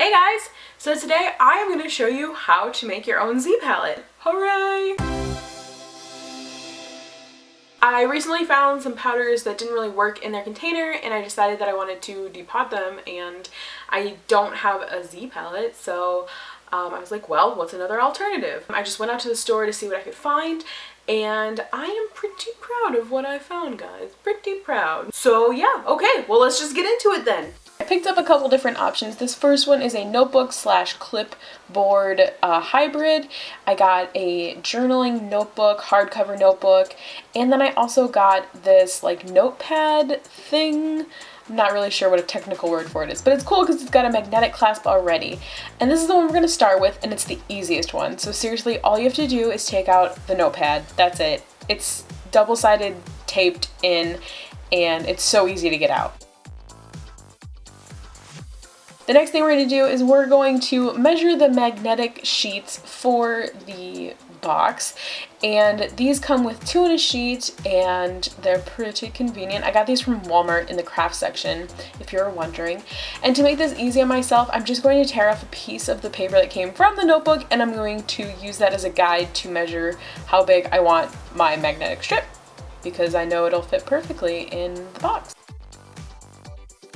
Hey guys! So today I am going to show you how to make your own Z palette. Hooray! I recently found some powders that didn't really work in their container and I decided that I wanted to depot them, and I don't have a Z palette, so I was like, well, what's another alternative? I just went out to the store to see what I could find, and I am pretty proud of what I found, guys. Pretty proud. So yeah, okay, well let's just get into it then. I picked up a couple different options. This first one is a notebook slash clipboard hybrid. I got a journaling notebook, hardcover notebook, and then I also got this like notepad thing. I'm not really sure what a technical word for it is, but it's cool because it's got a magnetic clasp already. And this is the one we're going to start with, and it's the easiest one. So seriously, all you have to do is take out the notepad. That's it. It's double-sided taped in, and it's so easy to get out. The next thing we're going to do is we're going to measure the magnetic sheets for the box, and these come with 2 in a sheet and they're pretty convenient. I got these from Walmart in the craft section, if you're wondering. And to make this easy on myself, I'm just going to tear off a piece of the paper that came from the notebook, and I'm going to use that as a guide to measure how big I want my magnetic strip, because I know it'll fit perfectly in the box.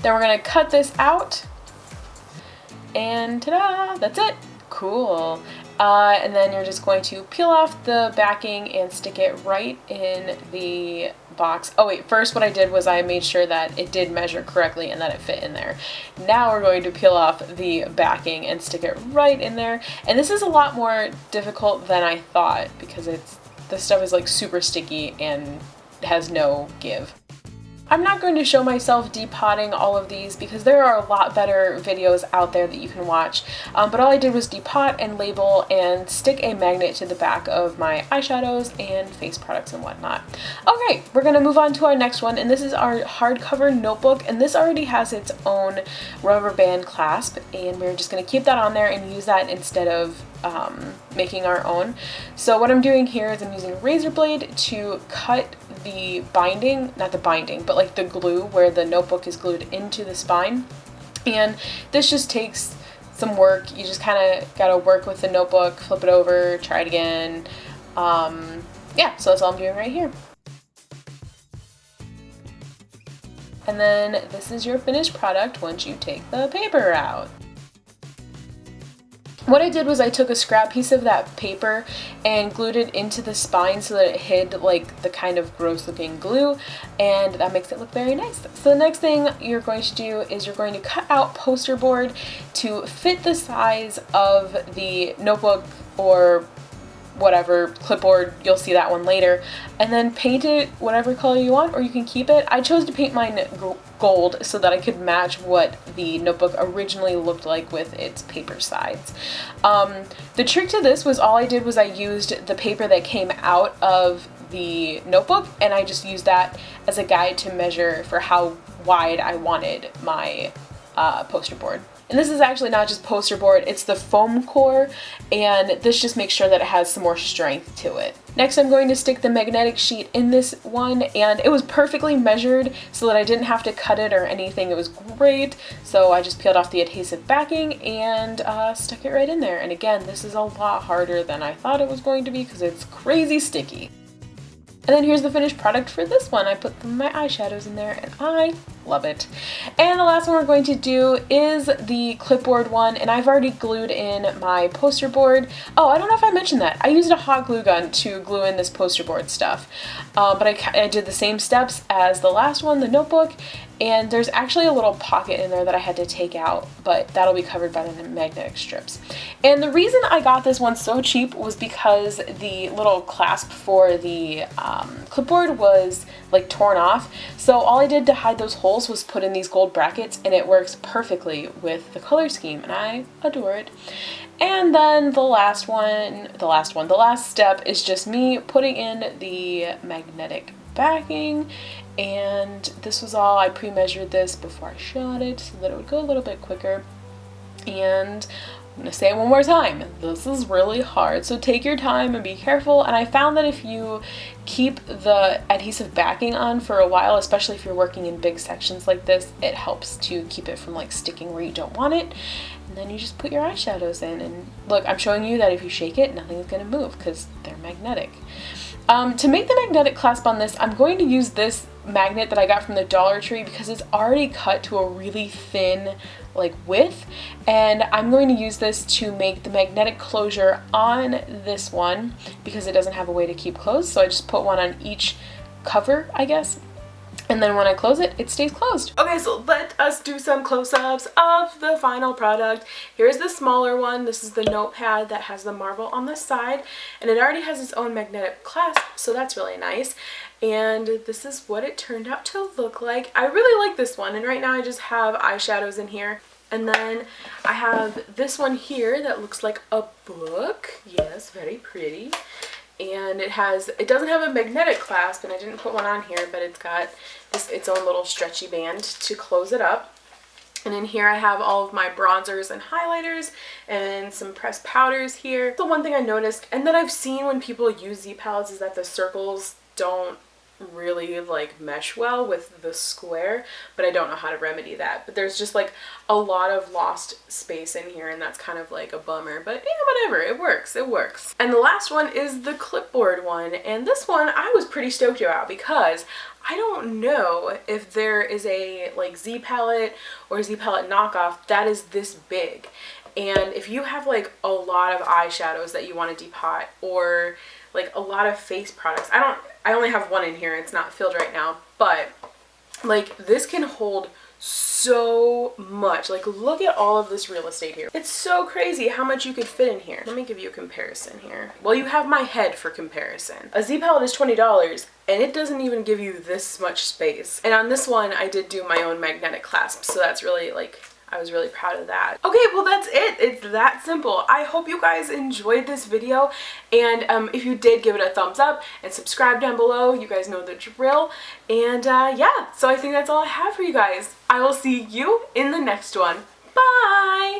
Then we're going to cut this out. And ta-da! That's it! Cool. And then you're just going to peel off the backing and stick it right in the box. Oh wait, first what I did was I made sure that it did measure correctly and that it fit in there. Now we're going to peel off the backing and stick it right in there. And this is a lot more difficult than I thought because this stuff is like super sticky and has no give. I'm not going to show myself depotting all of these because there are a lot better videos out there that you can watch, but all I did was depot and label and stick a magnet to the back of my eyeshadows and face products and whatnot. Okay, we're going to move on to our next one, and this is our hardcover notebook, and this already has its own rubber band clasp, and we're just going to keep that on there and use that instead of making our own. So what I'm doing here is I'm using a razor blade to cut the binding, not the binding, but like the glue where the notebook is glued into the spine. And this just takes some work. You just kind of gotta work with the notebook, flip it over, try it again. Yeah, so that's all I'm doing right here. And then this is your finished product once you take the paper out. What I did was I took a scrap piece of that paper and glued it into the spine so that it hid like the kind of gross looking glue, and that makes it look very nice. So the next thing you're going to do is you're going to cut out poster board to fit the size of the notebook or whatever clipboard, you'll see that one later, and then paint it whatever color you want, or you can keep it. I chose to paint mine gold so that I could match what the notebook originally looked like with its paper sides. The trick to this was all I did was I used the paper that came out of the notebook, and I just used that as a guide to measure for how wide I wanted my poster board. And this is actually not just poster board, it's the foam core, and this just makes sure that it has some more strength to it. Next, I'm going to stick the magnetic sheet in this one, and it was perfectly measured so that I didn't have to cut it or anything. It was great. So I just peeled off the adhesive backing and stuck it right in there. And again, this is a lot harder than I thought it was going to be because it's crazy sticky. And then here's the finished product for this one. I put my eyeshadows in there and I love it. And the last one we're going to do is the clipboard one, and I've already glued in my poster board. Oh, I don't know if I mentioned that. I used a hot glue gun to glue in this poster board stuff. But I did the same steps as the last one, the notebook, and there's actually a little pocket in there that I had to take out, but that'll be covered by the magnetic strips. And the reason I got this one so cheap was because the little clasp for the clipboard was like torn off. So all I did to hide those holes was put in these gold brackets, and it works perfectly with the color scheme, and I adore it. And then the last step is just me putting in the magnetic backing, and this was all, I pre-measured this before I shot it so that it would go a little bit quicker. And I'm gonna say it one more time. This is really hard, so take your time and be careful. And I found that if you keep the adhesive backing on for a while, especially if you're working in big sections like this, it helps to keep it from like sticking where you don't want it. And then you just put your eyeshadows in, and look, I'm showing you that if you shake it, nothing's gonna move because they're magnetic. To make the magnetic clasp on this, I'm going to use this magnet that I got from the Dollar Tree because it's already cut to a really thin like width, and I'm going to use this to make the magnetic closure on this one because it doesn't have a way to keep closed. So I just put one on each cover, I guess, and then when I close it, it stays closed. Okay, so let us do some close-ups of the final product. Here's the smaller one. This is the notepad that has the marble on the side, and it already has its own magnetic clasp, so that's really nice. And this is what it turned out to look like. I really like this one, and right now I just have eyeshadows in here. And then I have this one here that looks like a book. Yes, very pretty. And it doesn't have a magnetic clasp, and I didn't put one on here, but it's got its own little stretchy band to close it up. And in here I have all of my bronzers and highlighters and some pressed powders here. The one thing I noticed and that I've seen when people use Z palettes is that the circles don't really like mesh well with the square, but I don't know how to remedy that. But there's just like a lot of lost space in here, and that's kind of like a bummer, but yeah, whatever, it works, it works. And the last one is the Clipboard one, and this one I was pretty stoked about because I don't know if there is a like Z palette or Z palette knockoff that is this big. And if you have like a lot of eyeshadows that you want to depot, or like a lot of face products, I only have one in here, it's not filled right now, but like this can hold so much. Like look at all of this real estate here. It's so crazy how much you could fit in here. Let me give you a comparison here. Well, you have my head for comparison. A Z palette is $20 and it doesn't even give you this much space. And on this one I did do my own magnetic clasp, so that's really like, I was really proud of that. Okay, well that's it. It's that simple. I hope you guys enjoyed this video, and if you did, give it a thumbs up and subscribe down below. You guys know the drill. And yeah, so I think that's all I have for you guys. I will see you in the next one. Bye!